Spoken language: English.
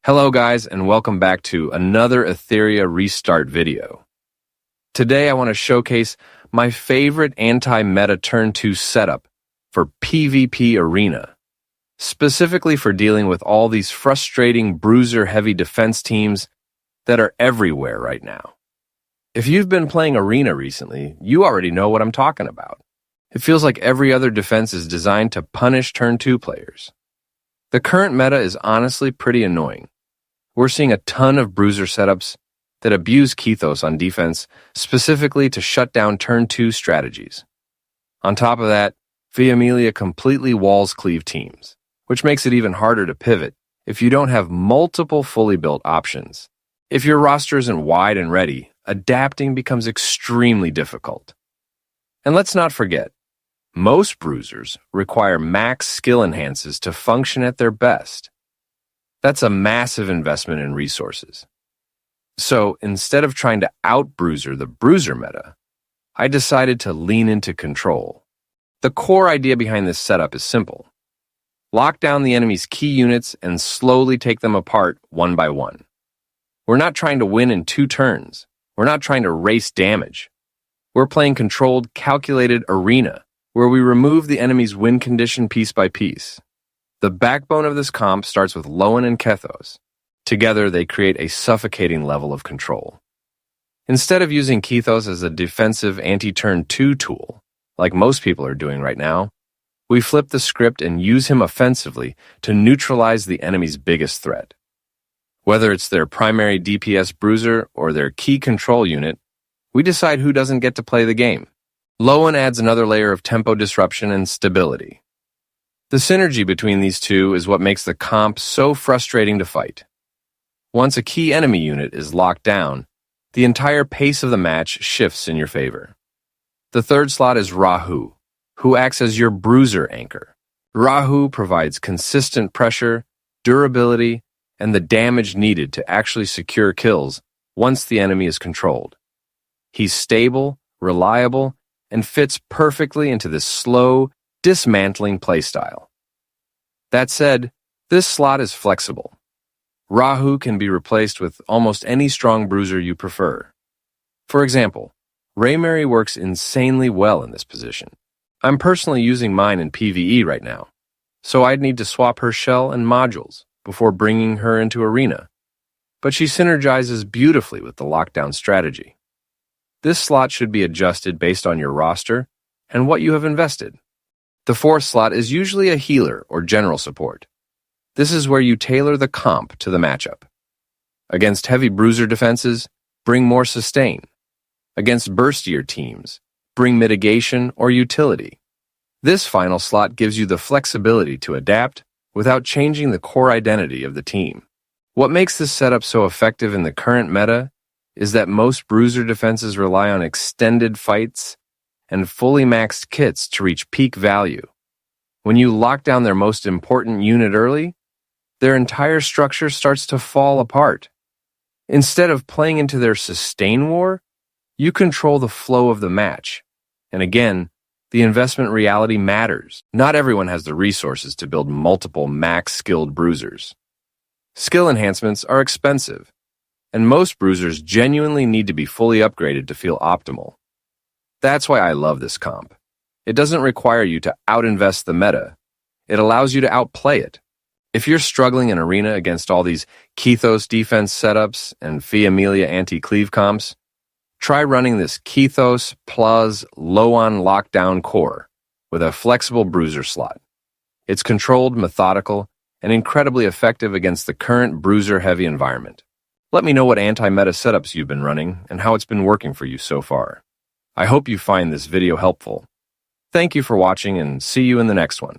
Hello guys, and welcome back to another Etheria restart video. Today I want to showcase my favorite anti-meta turn 2 setup for PvP Arena, specifically for dealing with all these frustrating bruiser-heavy defense teams that are everywhere right now. If you've been playing Arena recently, you already know what I'm talking about. It feels like every other defense is designed to punish turn 2 players. The current meta is honestly pretty annoying. We're seeing a ton of bruiser setups that abuse Kethos on defense, specifically to shut down turn 2 strategies. On top of that, Etheria completely walls cleave teams, which makes it even harder to pivot if you don't have multiple fully built options. If your roster isn't wide and ready, adapting becomes extremely difficult. And let's not forget, most bruisers require max skill enhances to function at their best. That's a massive investment in resources. So instead of trying to out-bruiser the bruiser meta, I decided to lean into control. The core idea behind this setup is simple. Lock down the enemy's key units and slowly take them apart one by one. We're not trying to win in 2 turns. We're not trying to race damage. We're playing controlled, calculated Arena, where we remove the enemy's win condition piece by piece. The backbone of this comp starts with Lowen and Kethos. Together, they create a suffocating level of control. Instead of using Kethos as a defensive anti-turn 2 tool, like most people are doing right now, we flip the script and use him offensively to neutralize the enemy's biggest threat. Whether it's their primary DPS bruiser or their key control unit, we decide who doesn't get to play the game. Lowen adds another layer of tempo disruption and stability. The synergy between these two is what makes the comp so frustrating to fight. Once a key enemy unit is locked down, the entire pace of the match shifts in your favor. The third slot is Rahu, who acts as your bruiser anchor. Rahu provides consistent pressure, durability, and the damage needed to actually secure kills once the enemy is controlled. He's stable, reliable, and fits perfectly into this slow, dismantling playstyle. That said, this slot is flexible. Rahu can be replaced with almost any strong bruiser you prefer. For example, Raymary works insanely well in this position. I'm personally using mine in PvE right now, so I'd need to swap her shell and modules before bringing her into Arena, but she synergizes beautifully with the lockdown strategy. This slot should be adjusted based on your roster and what you have invested. The fourth slot is usually a healer or general support. This is where you tailor the comp to the matchup. Against heavy bruiser defenses, bring more sustain. Against burstier teams, bring mitigation or utility. This final slot gives you the flexibility to adapt without changing the core identity of the team. What makes this setup so effective in the current meta is that most bruiser defenses rely on extended fights and fully maxed kits to reach peak value. When you lock down their most important unit early, their entire structure starts to fall apart. Instead of playing into their sustain war, you control the flow of the match. And again, the investment reality matters. Not everyone has the resources to build multiple max-skilled bruisers. Skill enhancements are expensive, and most bruisers genuinely need to be fully upgraded to feel optimal. That's why I love this comp. It doesn't require you to out-invest the meta. It allows you to outplay it. If you're struggling in Arena against all these Kethos defense setups and Etheria anti-cleave comps, try running this Kethos plus low-on lockdown core with a flexible bruiser slot. It's controlled, methodical, and incredibly effective against the current bruiser-heavy environment. Let me know what anti-meta setups you've been running and how it's been working for you so far. I hope you find this video helpful. Thank you for watching and see you in the next one.